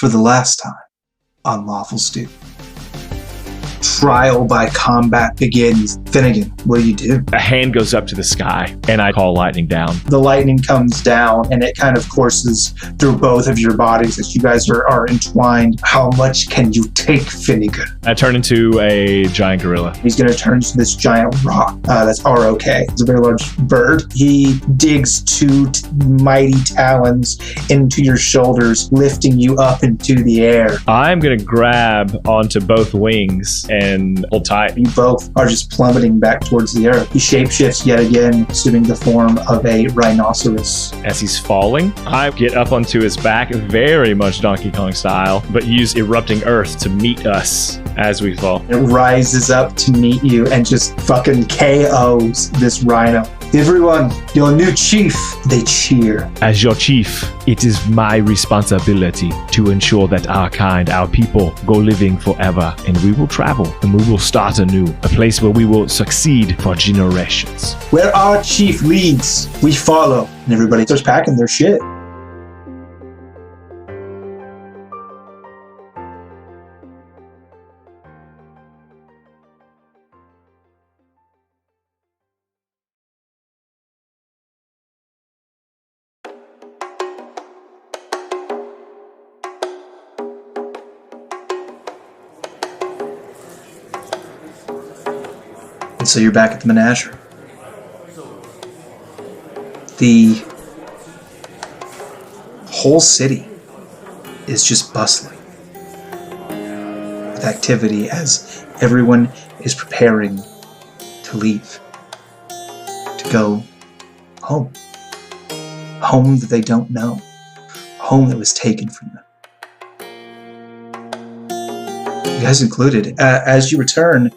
for the last time on Lawful Stew. Trial by combat begins. Finnegan, what do you do? A hand goes up to the sky, and I call lightning down. The lightning comes down, and it kind of courses through both of your bodies as you guys are entwined. How much can you take, Finnegan? I turn into a giant gorilla. He's going to turn into this giant rock. That's R-O-K. It's a very large bird. He digs two mighty talons into your shoulders, lifting you up into the air. I'm going to grab onto both wings and hold tight. You both are just plummeting back towards the earth. He shapeshifts yet again, assuming the form of a rhinoceros. As he's falling, I get up onto his back, very much Donkey Kong style, but use erupting earth to meet us as we fall. It rises up to meet you and just fucking KOs this rhino. Everyone, your new chief. They cheer. As your chief, it is my responsibility to ensure that our kind, our people, go living forever, and we will travel, and we will start anew, a place where we will succeed for generations. Where our chief leads, we follow. And everybody starts packing their shit. And so you're back at the menagerie. The whole city is just bustling with activity as everyone is preparing to leave, to go home. A home that they don't know, a home that was taken from them. You guys included. As you return,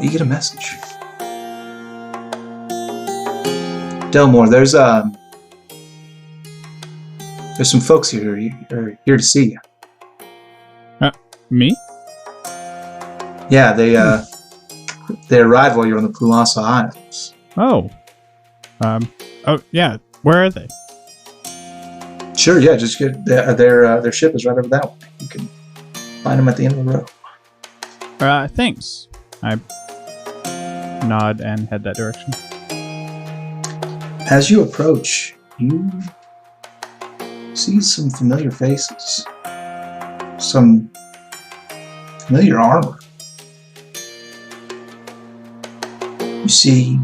you get a message. Delmore, there's some folks here who are here to see you. Me? Yeah, they arrived while you were on the Pulasa Islands. Oh. Oh, yeah. Where are they? Sure, yeah, just get their ship is right over that way. You can find them at the end of the road. Thanks. I nod and head that direction. As you approach, you see some familiar faces. Some familiar armor. You see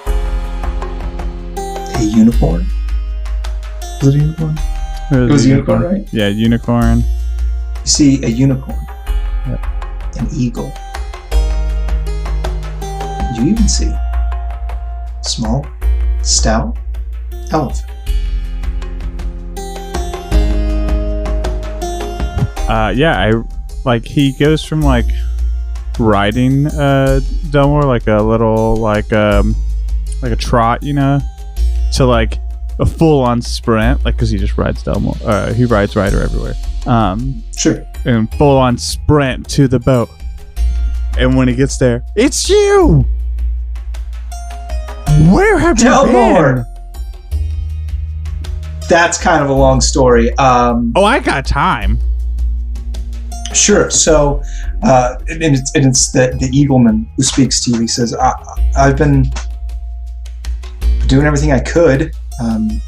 a unicorn. Was it a unicorn? It was a unicorn, right? Yeah, unicorn. You see a unicorn. Yep. An eagle. You even see a small, stout elephant. He goes from riding Delmore like a little like a trot, to a full on sprint, because he just rides Delmore. He rides Ryder everywhere. Sure. And full on sprint to the boat. And when he gets there, it's you. Where have you been? That's kind of a long story. I got time. Sure. So, it's the eagleman who speaks to you. He says, I've been doing everything I could. I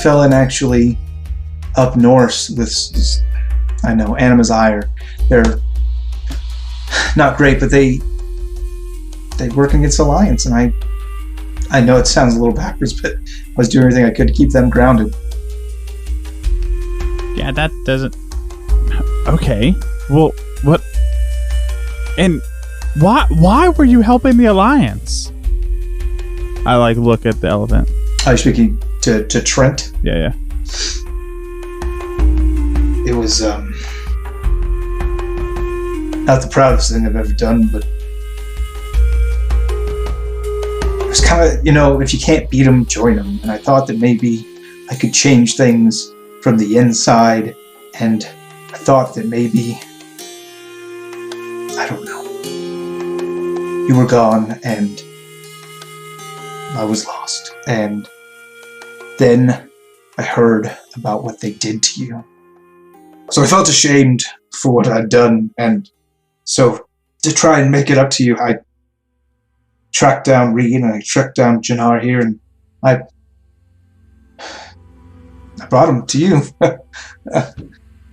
fell in actually up north with this, I know, Anima's Ire. They're not great, but they work against Alliance, and I know it sounds a little backwards, but I was doing everything I could to keep them grounded. Yeah, that doesn't... Okay. Well, what... And why were you helping the Alliance? I look at the elephant. I was speaking to Trent. Yeah. It was not the proudest thing I've ever done, but it was kind of, if you can't beat them, join them. And I thought that maybe I could change things from the inside, and I thought that maybe, I don't know, you were gone and I was lost, and then I heard about what they did to you. So I felt ashamed for what I'd done, and so to try and make it up to you, I tracked down Regan and I tracked down Jannar here, and I brought him to you.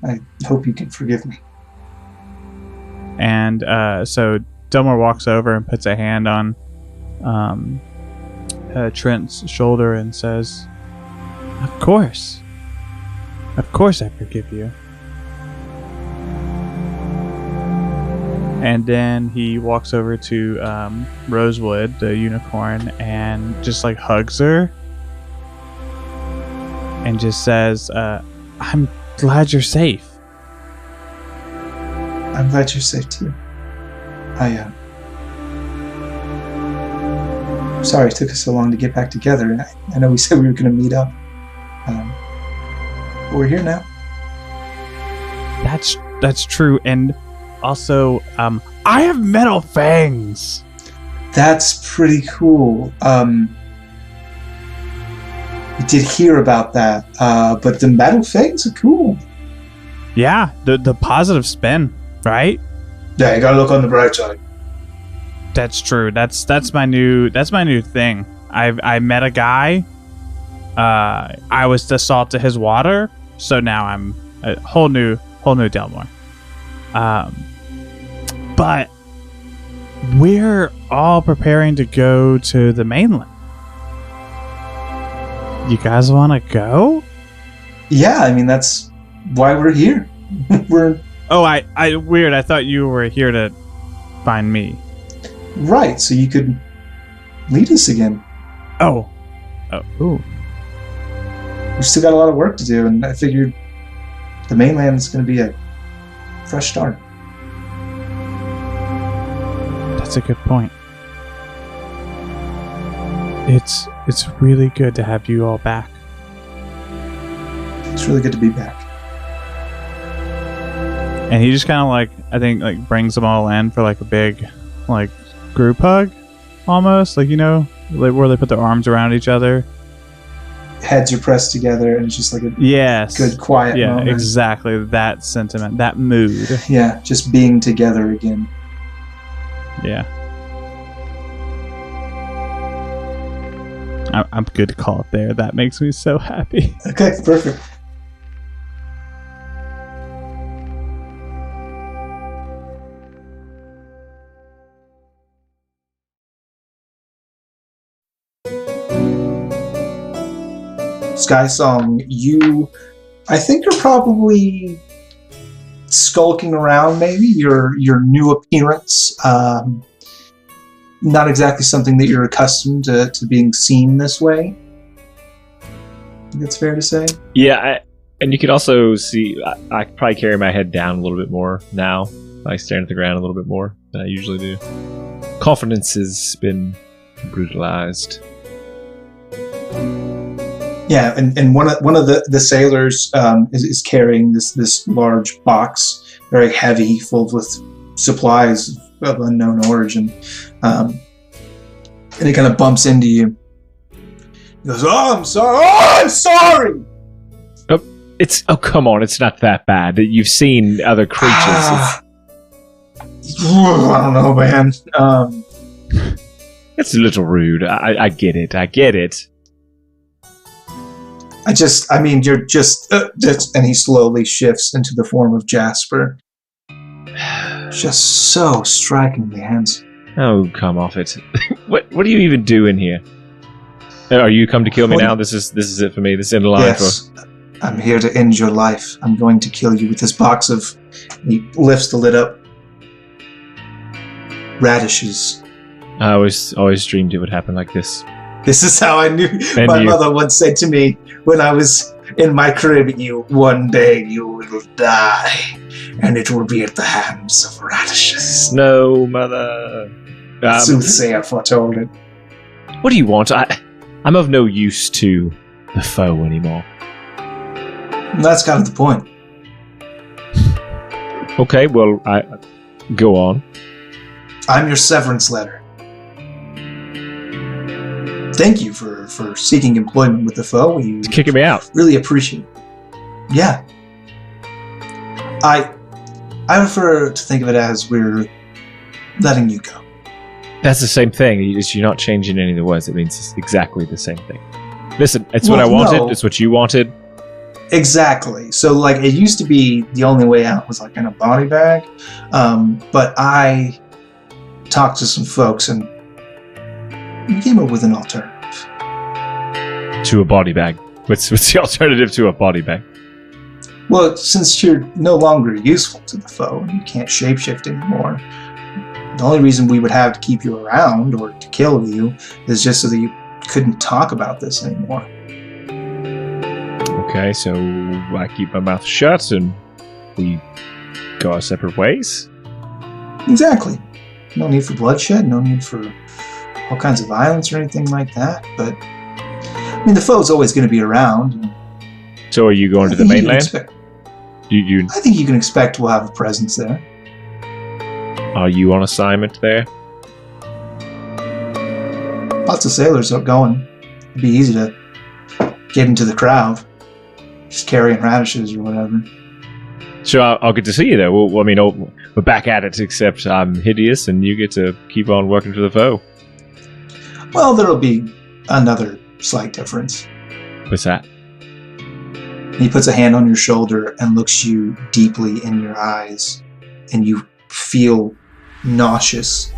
I hope you can forgive me. And so Delmore walks over and puts a hand on Trent's shoulder and says, Of course I forgive you. And then he walks over to Rosewood, the unicorn, and just like hugs her and just says, I'm glad you're safe. I'm glad you're safe too. Sorry it took us so long to get back together. And I know we said we were going to meet up. But we're here now. That's true. And also, I have metal fangs. That's pretty cool. We did hear about that, but the metal fangs are cool. Yeah, the positive spin, right? Yeah, you gotta look on the bright side. That's true. That's my new thing. I met a guy. I was the salt to his water, so now I'm a whole new Delmore. But we're all preparing to go to the mainland. You guys want to go? Yeah, I mean that's why we're here. Oh, I weird. I thought you were here to find me. Right, so you could lead us again. Oh. Ooh. We've still got a lot of work to do, and I figured the mainland is going to be a fresh start. That's a good point. It's really good to have you all back. It's really good to be back. And he just kind of like, I think like brings them all in for like a big like group hug almost, like, you know, like where they put their arms around each other. Heads are pressed together and it's just like a good quiet moment. Yeah, exactly. That sentiment, that mood. Yeah, just being together again. Yeah. I'm good to call it there. That makes me so happy. Okay, perfect. Sky Song, I think you're probably skulking around, maybe your new appearance. Not exactly something that you're accustomed to being seen this way. I think that's fair to say. Yeah, and you can also see I probably carry my head down a little bit more now, like staring at the ground a little bit more than I usually do. Confidence has been brutalized. Yeah, and one of the sailors is carrying this large box, very heavy, filled with supplies of unknown origin, and he kind of bumps into you. He goes, "Oh, I'm sorry! Oh, I'm sorry!" Oh, come on! It's not that bad. You've seen other creatures. I don't know, man. It's a little rude. I get it. You're just, and he slowly shifts into the form of Jasper. Just so strikingly handsome. Oh, come off it. What do you even do in here? Are you come to kill me now? This is it for me. This is in the line. Yes, I'm here to end your life. I'm going to kill you with this box of... He lifts the lid up. Radishes. I always dreamed it would happen like this. This is how I knew. My mother once said to me when I was in my crib, one day you will die, and it will be at the hands of radishes. No, mother. Soothsayer foretold it. What do you want? I'm of no use to the foe anymore. And that's kind of the point. Okay, well, go on. I'm your severance letter. Thank you for for seeking employment with the foe. We Kicking me out. really appreciate it. Yeah. I prefer to think of it as we're letting you go. That's the same thing. You're not changing any of the words. It means it's exactly the same thing. Listen, it's what I wanted. No. It's what you wanted. Exactly. So, like, it used to be the only way out was, like, in a body bag. But I talked to some folks and we came up with an alternative. To a body bag. What's the alternative to a body bag? Well, since you're no longer useful to the foe and you can't shapeshift anymore, the only reason we would have to keep you around or to kill you is just so that you couldn't talk about this anymore. Okay, so I keep my mouth shut and we go our separate ways? Exactly. No need for bloodshed, no need for all kinds of violence or anything like that. But, I mean, the foe's always going to be around. So are you going to the mainland? I think you can expect we'll have a presence there. Are you on assignment there? Lots of sailors are going. It'd be easy to get into the crowd. Just carrying radishes or whatever. Sure, I'll get to see you there. Well, I mean, we're back at it, except I'm hideous and you get to keep on working for the foe. Well, there'll be another slight difference. What's that? He puts a hand on your shoulder and looks you deeply in your eyes, and you feel nauseous.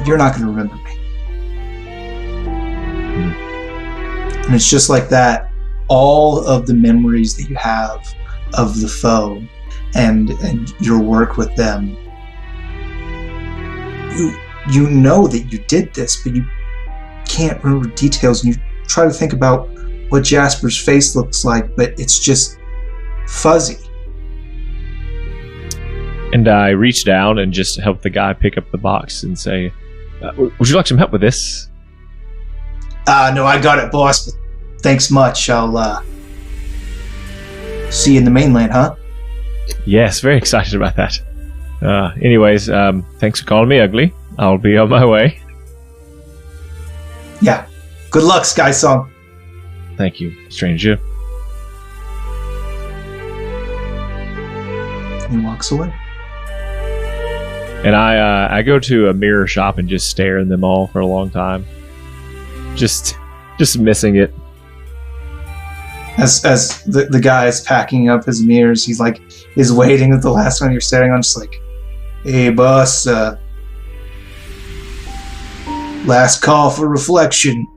You're not going to remember me. And it's just like that. All of the memories that you have of the foe and your work with them, you know that you did this, but you can't remember details, and you try to think about what Jasper's face looks like, but it's just fuzzy. And I reach down and just help the guy pick up the box and say, would you like some help with this? No, I got it, boss, but thanks much. I'll see you in the mainland, huh? Yes, very excited about that. Anyways, thanks for calling me ugly. I'll be on my way. Yeah. Good luck, Sky Song. Thank you, stranger. He walks away. And I go to a mirror shop and just stare at them all for a long time. Just missing it. As the guy is packing up his mirrors, he's waiting at the last one you're staring on, just like, hey boss, last call for reflection.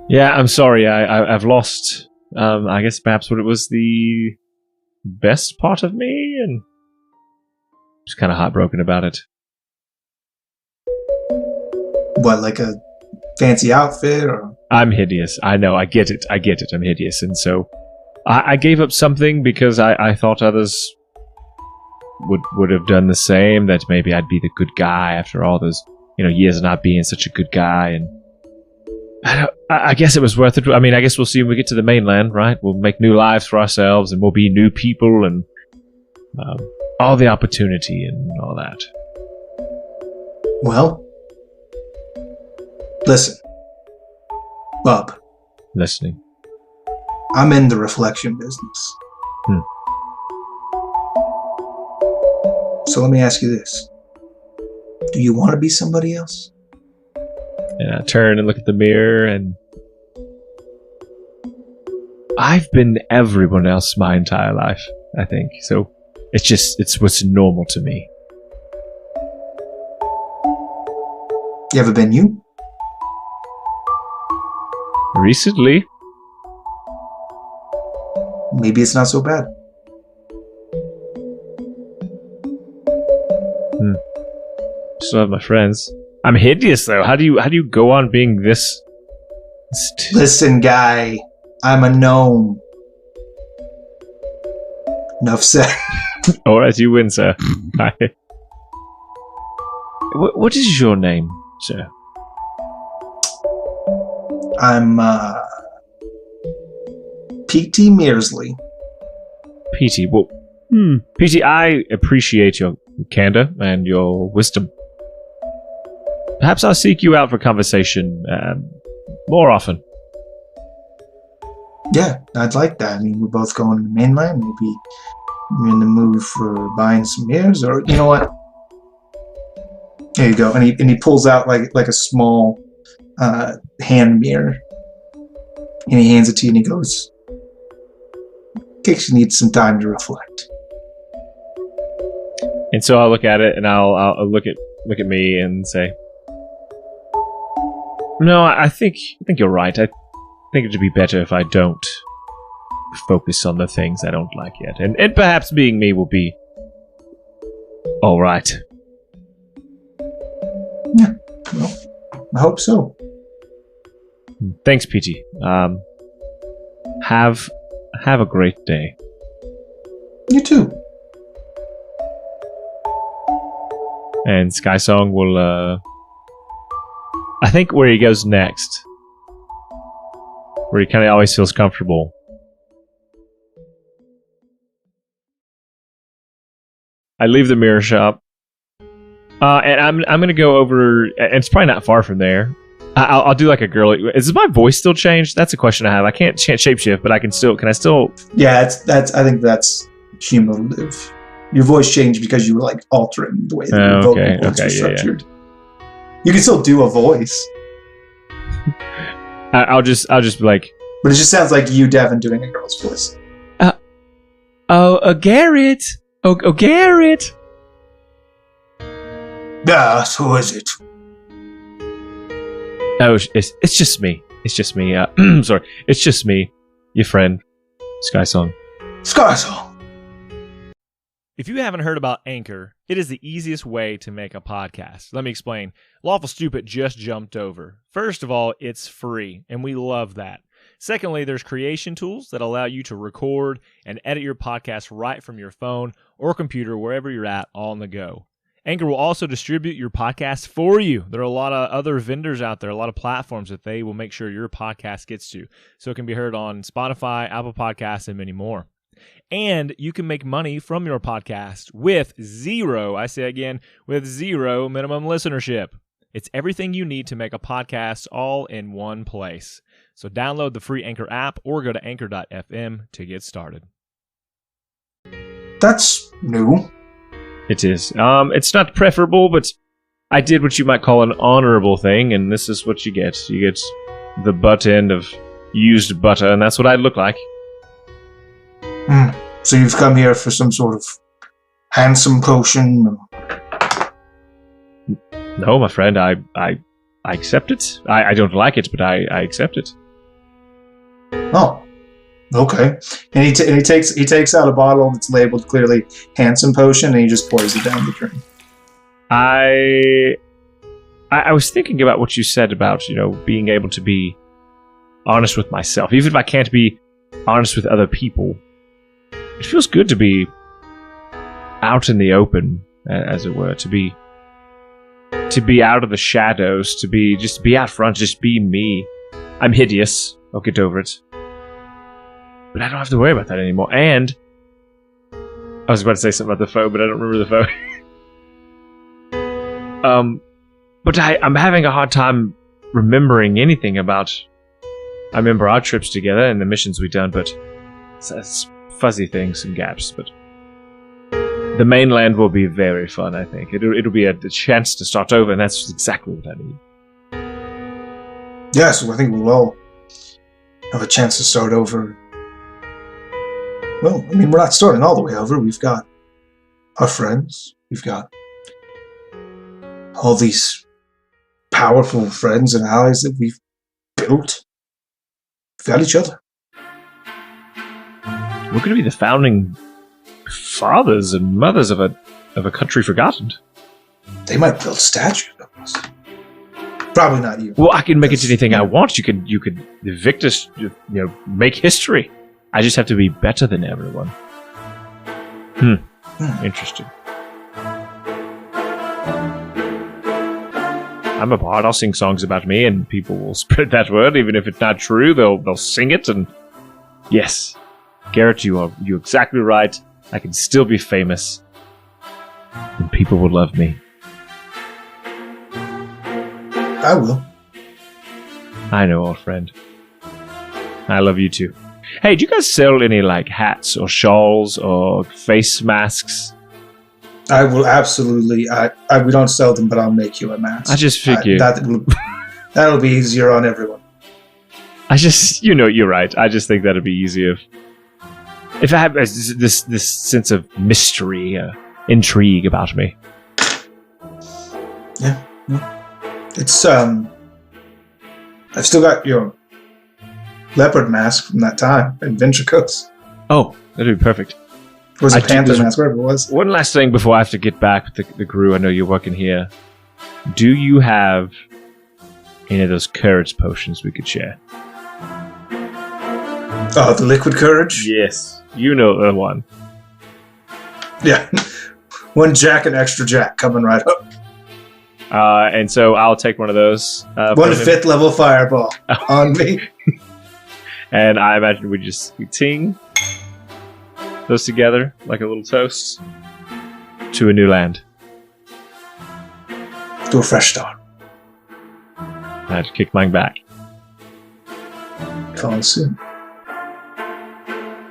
Yeah, I'm sorry. I've lost, I guess perhaps what it was the best part of me, and just kind of heartbroken about it. What, like a fancy outfit, or? I'm hideous. I know. I get it. I'm hideous. And so I gave up something because I thought others would have done the same, that maybe I'd be the good guy after all those, years of not being such a good guy. And I guess it was worth it. I mean, I guess we'll see when we get to the mainland, right? We'll make new lives for ourselves and we'll be new people and all the opportunity and all that. Well, listen, Bub. Listening. I'm in the reflection business. So let me ask you this. Do you want to be somebody else? And I turn and look at the mirror, and I've been everyone else my entire life, I think. So it's what's normal to me. You ever been you? Recently. Maybe it's not so bad. Still have my friends. I'm hideous though. How do you go on being this? Listen, guy, I'm a gnome. Enough said. All right, you win, sir. Hi. What is your name, sir? I'm P.T. Mearsley. P.T. Well, P.T., I appreciate your candor and your wisdom. Perhaps I'll seek you out for conversation more often. Yeah, I'd like that. I mean, we're both going to the mainland. Maybe you're in the mood for buying some mirrors, or you know what? Here you go. And he pulls out like a small hand mirror, and he hands it to you, and he goes, "In case you need some time to reflect." And so I'll look at it, and I'll look at me and say, "No, I think you're right. I think it'd be better if I don't focus on the things I don't like yet. And perhaps being me will be all right." Yeah, well, I hope so. Thanks, PT. Have a great day. You too. And Skysong will, I think where he goes next, where he kind of always feels comfortable. I leave the mirror shop, and I'm gonna go over, and it's probably not far from there. I'll do like a girl. Is my voice still changed? That's a question I have. I can't shapeshift, but I can still. Can I still? Yeah, that's. I think that's cumulative. Your voice changed because you were like altering the way that your vocal cords were structured. Yeah. You can still do a voice. I'll just be like. But it just sounds like you, Devin, doing a girl's voice. Garrett. Oh, Garrett. Yes, who is it? Oh, it's just me. It's just me. Sorry. It's just me, your friend, Skysong. Skysong. If you haven't heard about Anchor, it is the easiest way to make a podcast. Let me explain. Lawful Stupid just jumped over. First of all, it's free, and we love that. Secondly, there's creation tools that allow you to record and edit your podcast right from your phone or computer, wherever you're at, on the go. Anchor will also distribute your podcast for you. There are a lot of other vendors out there, a lot of platforms that they will make sure your podcast gets to. So it can be heard on Spotify, Apple Podcasts, and many more. And you can make money from your podcast with zero minimum listenership. It's everything you need to make a podcast all in one place. So download the free Anchor app or go to anchor.fm to get started. That's new. It is. It's not preferable, but I did what you might call an honorable thing, and this is what you get. You get the butt end of used butter, and that's what I look like. So you've come here for some sort of handsome potion? No, my friend, I accept it. I don't like it, but I accept it. Oh, okay. And he takes out a bottle that's labeled clearly handsome potion, and he just pours it down the drain. I was thinking about what you said about, being able to be honest with myself, even if I can't be honest with other people. It feels good to be out in the open, as it were, to be out of the shadows, to be out front, just be me. I'm hideous. I'll get over it. But I don't have to worry about that anymore. And I was about to say something about the foe, but I don't remember the foe. But I'm having a hard time remembering anything about. I remember our trips together and the missions we've done, but it's fuzzy things and gaps. But the mainland will be very fun. I think it'll be a chance to start over, and that's exactly what I need. Yes, I think we'll all have a chance to start over. Well, I mean, we're not starting all the way over. We've got our friends. We've got all these powerful friends and allies that we've built. We've got each other. We're going to be the founding fathers and mothers of a country forgotten. They might build statues of us. Probably not you. Well, I can make it anything I want. You could evict us. Make history. I just have to be better than everyone. Interesting. I'm a bard. I'll sing songs about me, and people will spread that word. Even if it's not true, they'll sing it. And yes, Garrett, you're exactly right. I can still be famous, and people will love me. I will. I know, old friend. I love you too. Hey, do you guys sell any like hats or shawls or face masks? I will absolutely. We don't sell them, but I'll make you a mask. I just figured that'll be easier on everyone. You're right. I just think that'd be easier if I have this sense of mystery, intrigue about me. Yeah. It's I've still got your leopard mask from that time in Venture Coast. Oh, that'd be perfect. It was a panther mask, whatever it was. One last thing before I have to get back with the crew. I know you're working here. Do you have any of those courage potions we could share? Oh, the liquid courage? Yes. You know the one. Yeah. One jack and extra jack coming right up. And so I'll take one of those. 5th level fireball on me. And I imagine we ting those together like a little toast to a new land. To a fresh start. I had to kick mine back. Follow soon.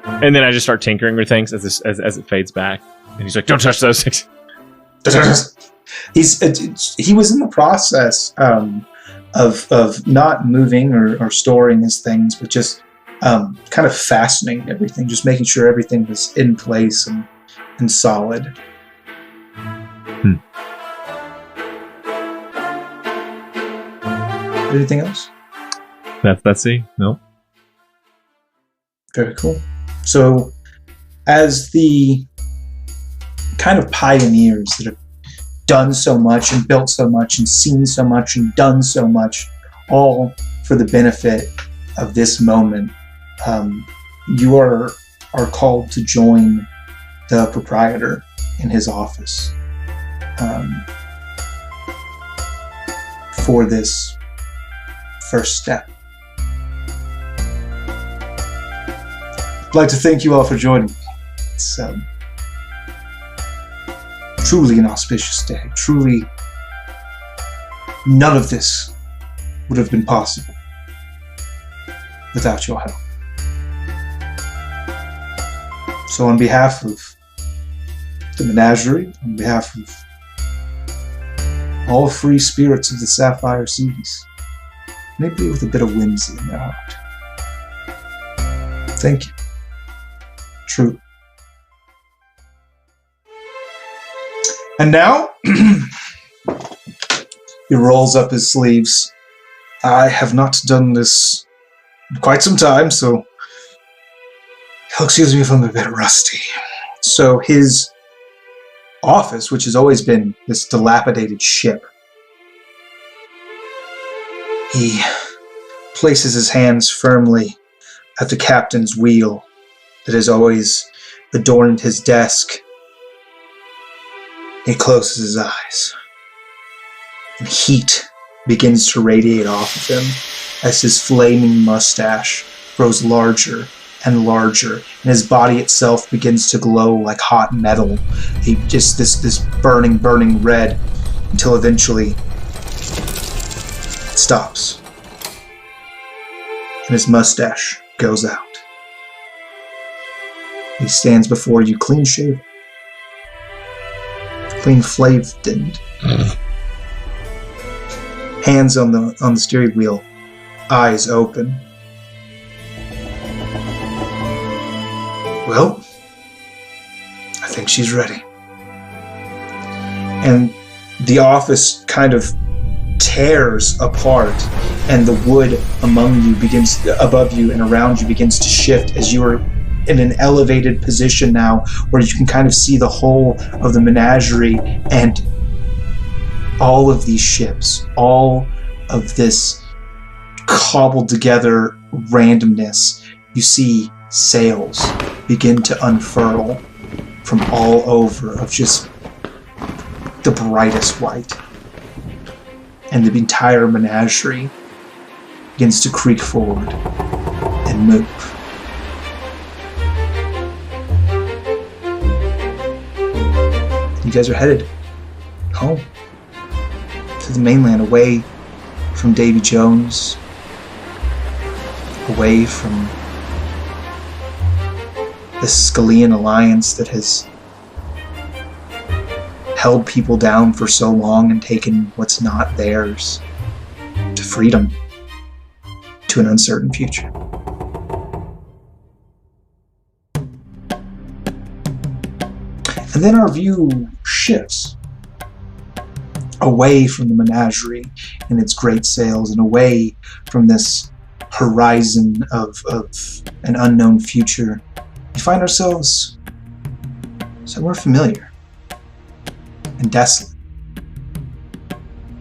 And then I just start tinkering with things as it fades back. And he's like, "Don't touch those things." He was in the process of not moving or storing his things, but just kind of fastening everything, just making sure everything was in place and solid. Anything else? That's it. No. Very cool. So, as the kind of pioneers that have done so much and built so much and seen so much and done so much, all for the benefit of this moment, you are called to join the proprietor in his office for this first step. I'd like to thank you all for joining me. It's truly an auspicious day. Truly, none of this would have been possible without your help. So on behalf of the menagerie, on behalf of all free spirits of the Sapphire Seas, maybe with a bit of whimsy in their heart, thank you. True. And now, he rolls up his sleeves. I have not done this in quite some time, so excuse me if I'm a bit rusty. So his office, which has always been this dilapidated ship, he places his hands firmly at the captain's wheel that has always adorned his desk. He closes his eyes, and heat begins to radiate off of him as his flaming mustache grows larger and larger, and his body itself begins to glow like hot metal. He just this burning red, until eventually it stops, and his mustache goes out. He stands before you clean shaven, clean flaved, and hands on the steering wheel, eyes open. Well, I think she's ready. And the office kind of tears apart, and the wood among you above you and around you begins to shift as you are in an elevated position now, where you can kind of see the whole of the menagerie and all of these ships, all of this cobbled together randomness. You see sails begin to unfurl from all over of just the brightest white. And the entire menagerie begins to creak forward and move. You guys are headed home to the mainland, away from Davy Jones, away from the Scalian alliance that has held people down for so long and taken what's not theirs, to freedom, to an uncertain future. And then our view shifts away from the menagerie and its great sails, and away from this horizon of an unknown future. We find ourselves somewhere familiar and desolate.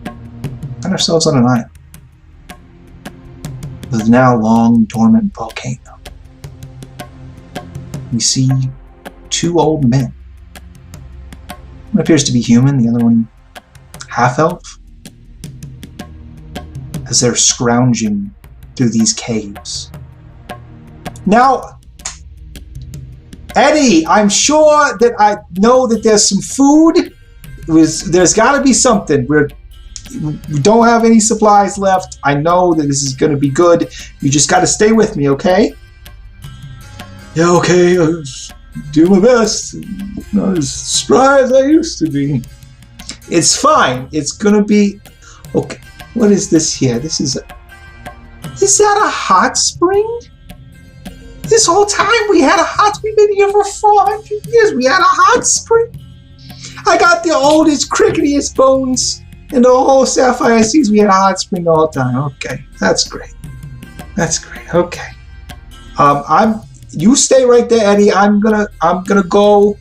We find ourselves on an island with a now long dormant volcano. We see two old men. One appears to be human, the other one half-elf, as they're scrounging through these caves. Now, Eddie, I'm sure that I know that there's some food. There's got to be something. We don't have any supplies left. I know that this is going to be good. You just got to stay with me, okay? Yeah, okay. I'll do my best. Not as spry as I used to be. It's fine. It's going to be... Okay, what is this here? Is that a hot spring? This whole time we had a hot... We've been here for 400 years. We had a hot spring. I got the oldest, cricketiest bones in the whole Sapphire Seas. We had a hot spring all the time. Okay, that's great. Okay. You stay right there, Eddie. I'm gonna go.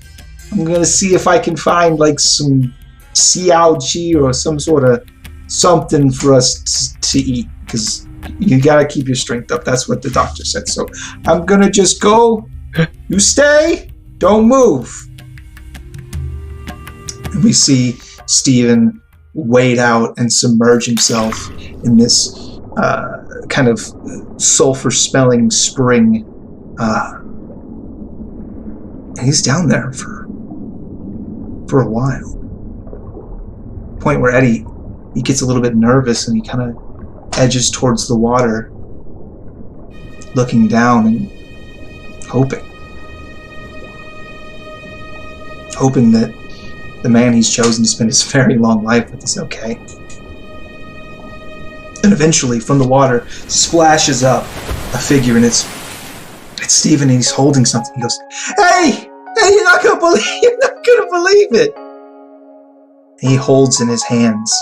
I'm gonna see if I can find like some sea algae or some sort of something for us to eat, because you gotta keep your strength up. That's what the doctor said. So I'm gonna just go. You stay. Don't move. And we see Stephen wade out and submerge himself in this kind of sulfur-smelling spring. And he's down there for a while. Point where Eddie, he gets a little bit nervous and he kind of edges towards the water, looking down and hoping that the man he's chosen to spend his very long life with is okay. And eventually, from the water, splashes up a figure, and it's Stephen, and he's holding something. He goes, "Hey, you're not gonna believe it!" And he holds in his hands,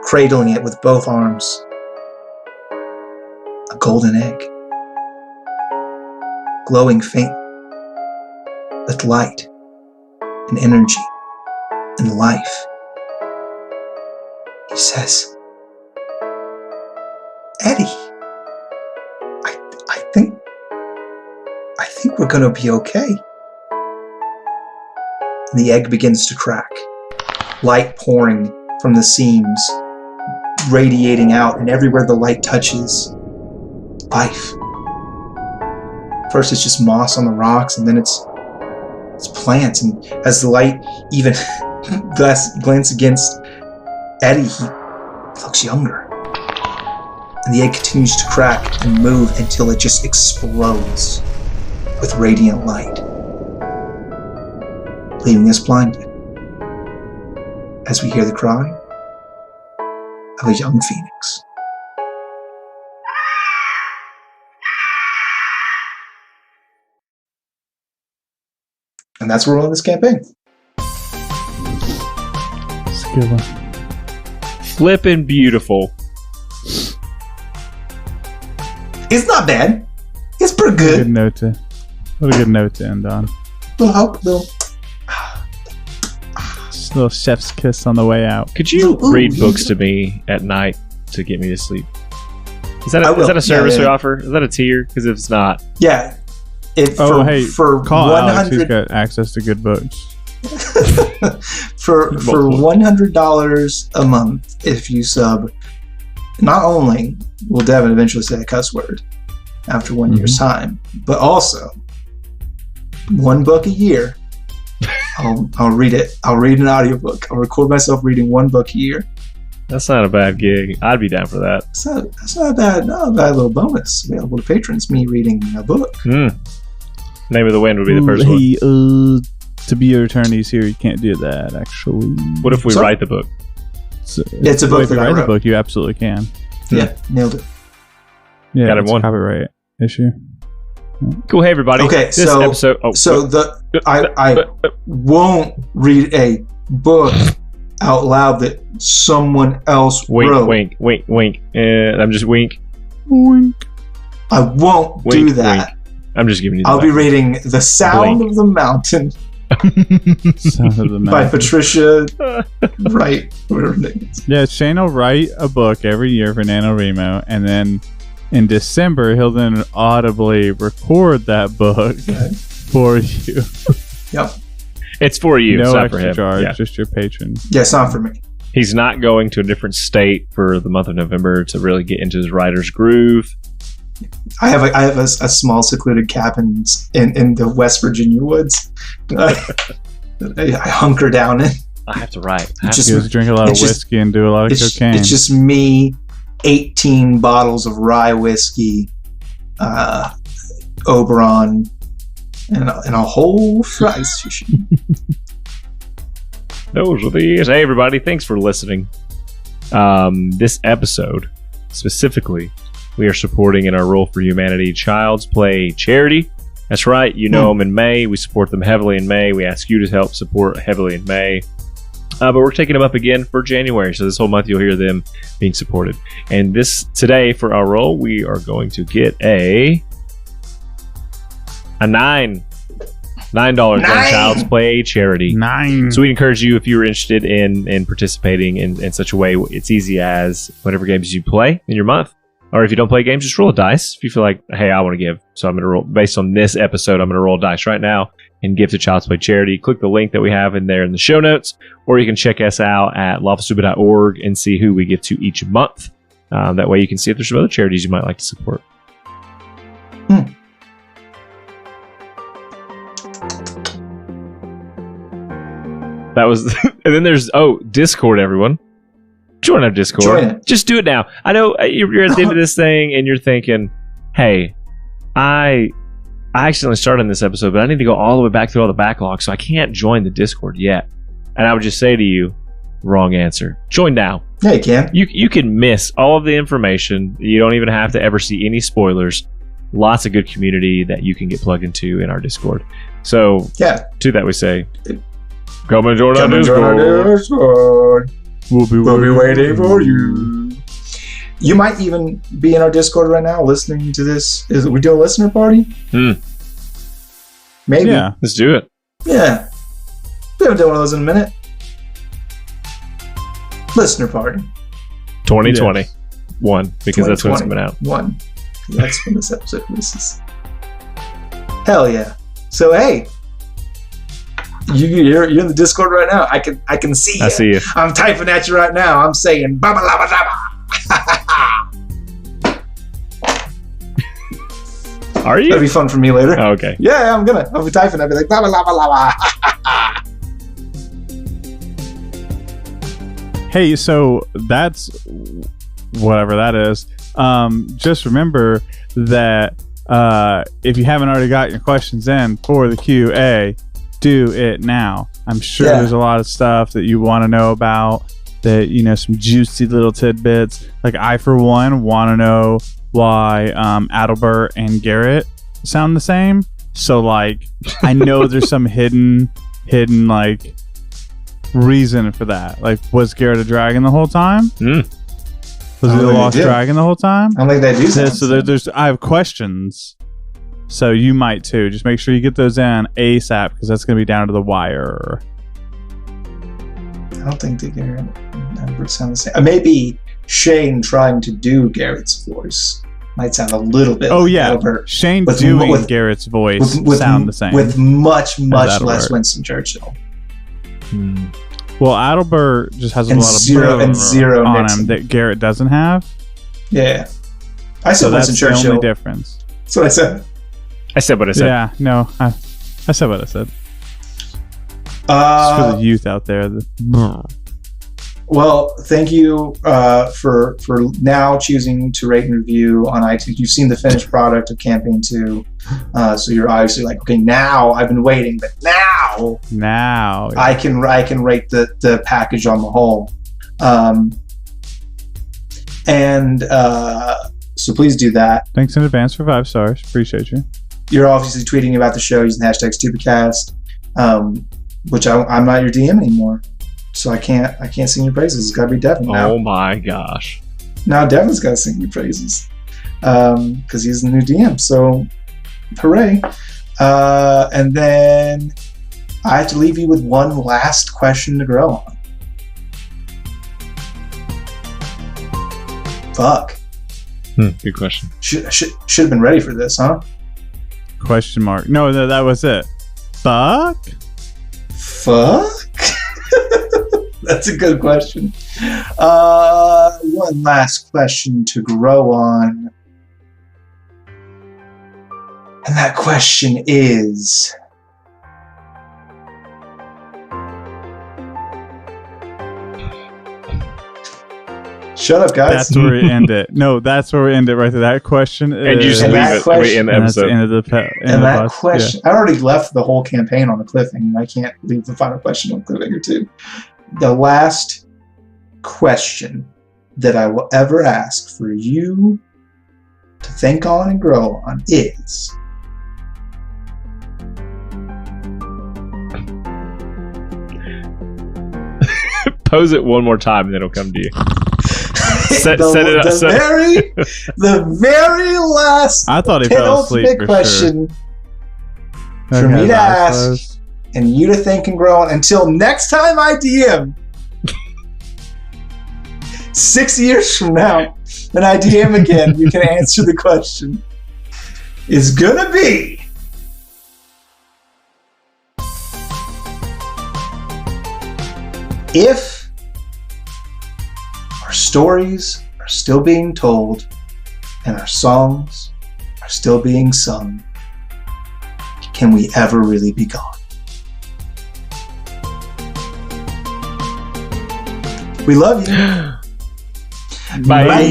cradling it with both arms, a golden egg, glowing faint with light and energy and life. He says, "Eddie, I think we're gonna be okay." And the egg begins to crack, light pouring from the seams, radiating out, and everywhere the light touches, life. First it's just moss on the rocks, and then it's plants, and as the light even glances against Eddie, he looks younger. And the egg continues to crack and move until it just explodes with radiant light, leaving us blinded as we hear the cry of a young phoenix. And that's where we're on this campaign. It's a good one. Flippin' beautiful. It's not bad. It's pretty What a good. good note to end on. Little Just a little chef's kiss on the way out. Could you Ooh, read yeah. books to me at night to get me to sleep? Is that I will. a service Yeah. we offer? Is that a tier? Because if it's not, Yeah. For Call Alex. He's 100 got access to good books. for $100 a month, if you sub, not only will Devin eventually say a cuss word after 1 year's time, but also one book a year. I'll read it. I'll read an audiobook. I'll record myself reading one book a year. That's not a bad gig. I'd be down for that. That's not a bad little bonus available to patrons. Me reading a book. Name of the Wind would be the first one. Hey, to be your attorneys here, you can't do that. Actually, What if we write the book? It's a book If you that I write the wrote. book, you absolutely can. Yeah, nailed it. Yeah, Got it it's one. a copyright issue. Cool. Hey, everybody. Okay, This so episode. I won't read a book out loud that someone else Wink, wrote. wink, wink, wink. I'm just wink. Wink. I won't Wink, do that. wink. I'm just giving you. The I'll be back. reading The Sound Blink. of the Mountain Sound of the by Mountain. Patricia Wright. Whatever her name is. Yeah, Shane will write a book every year for NaNoWriMo, and then in December he'll then audibly record that book Okay. for you. Yep. It's for you. No it's not for extra him. charge, Yeah. just your patron. Yeah, it's not for me. He's not going to a different state for the month of November to really get into his writer's groove. I have a small secluded cabin in the West Virginia woods. I hunker down in. I have to write. I have Just- He goes drink a lot of it's just- whiskey and do a lot of cocaine. It's just me, 18 bottles of rye whiskey, Oberon, and a whole fries fishing. Those are these. Hey, everybody. Thanks for listening. This episode, specifically, we are supporting in our Roll for Humanity Child's Play charity. That's right. You know them in May. We support them heavily in May. We ask you to help support heavily in May. But we're taking them up again for January. So this whole month, you'll hear them being supported. And today, for our roll, we are going to get a $9 on Child's Play charity. 9. So we encourage you, if you're interested in participating in such a way, it's easy as whatever games you play in your month. Or if you don't play games, just roll a dice. If you feel like, hey, I want to give. So I'm going to roll, based on this episode, I'm going to roll a dice right now and give to Child's Play charity. Click the link that we have in there in the show notes. Or you can check us out at lawfulstupid.org and see who we give to each month. That way you can see if there's some other charities you might like to support. That was, and then there's, Discord, everyone. Join our Discord. Join it. Just do it now. I know you're at the end of this thing and you're thinking, hey, I accidentally started in this episode, but I need to go all the way back through all the backlog, so I can't join the Discord yet. And I would just say to you, wrong answer. Join now. Yeah, you can. You can miss all of the information. You don't even have to ever see any spoilers. Lots of good community that you can get plugged into in our Discord. So, Yeah. to that we say, come and join our Come and join our Discord. Discord. We'll be waiting for you. You might even be in our Discord right now listening to this. Is we do a listener party? Maybe. Yeah. Let's do it. Yeah. We haven't done one of those in a minute. Listener party. 2021, because that's when it's coming out. 1. That's when this episode releases. Hell yeah. So hey, you're in the Discord right now. I can see you. I see you. I'm typing at you right now. I'm saying baba laba laba. Are you? That'd be fun for me later. Oh, okay. Yeah, I'll be typing. I'll be like baba laba laba. Hey, so that's whatever that is. Just remember that if you haven't already got your questions in for the QA, do it now. I'm sure there's a lot of stuff that you want to know about, that, you know, some juicy little tidbits. Like, I, for one, want to know why Adalbert and Garrett sound the same. So, like, I know there's some hidden, like, reason for that. Like, was Garrett a dragon the whole time? Was he a lost dragon the whole time? I don't think they do. So I have questions. So you might too. Just make sure you get those in ASAP, because that's going to be down to the wire. I don't think they Garrett and Albert sound the same. Maybe Shane trying to do Garrett's voice might sound a little bit. Oh like yeah, Albert, Shane with- doing with- Garrett's voice sound the same. with much Adalbert. less Winston Churchill. Well, Adalbert just has a And lot of zero- brr and zero on Nixon. him that Garrett doesn't have. Yeah, I said So that's Winston the Churchill. only difference. That's what I said. I said what I said. Yeah, no, I said what I said. Just for the youth out there. Well, thank you for now choosing to rate and review on iTunes. You've seen the finished product of Campaign 2, so you're obviously like, okay, now I've been waiting, but now yeah. I can rate the package on the whole. So please do that. Thanks in advance for 5 stars. Appreciate you. You're obviously tweeting about the show using the hashtag StupidCast, which I'm not your DM anymore. So I can't sing your praises. It's got to be Devin now. Oh my gosh! Now Devin's got to sing your praises because he's the new DM. So hooray! And then I have to leave you with one last question to grow on. Fuck. Good question. Should have been ready for this, huh? Question mark. No, that was it. Fuck. That's a good question. One last question to grow on. And that question is... Shut up, guys. That's where we end it. No, that's where we end it right there. That question is... And you just leave it. We end the episode. That question... I already left the whole campaign on the cliffhanger. I can't leave the final question on the cliffhanger, too. The last question that I will ever ask for you to think on and grow on is... Pose it one more time and then it'll come to you. The very last I thought he fell asleep for question sure. for me to ask and you to think and grow on until next time I DM 6 years from now and I DM again, you can answer the question. It's gonna be if our stories are still being told and our songs are still being sung, can we ever really be gone? We love you. Bye. Bye.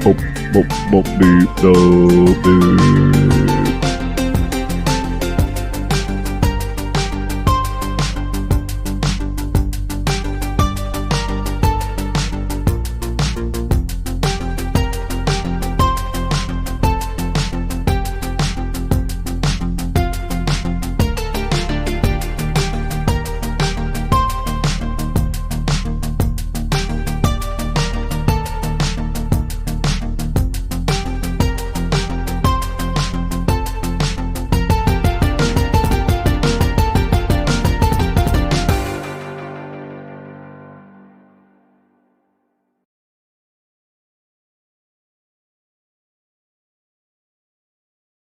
Boop, boop, boop, boop, boop, boop.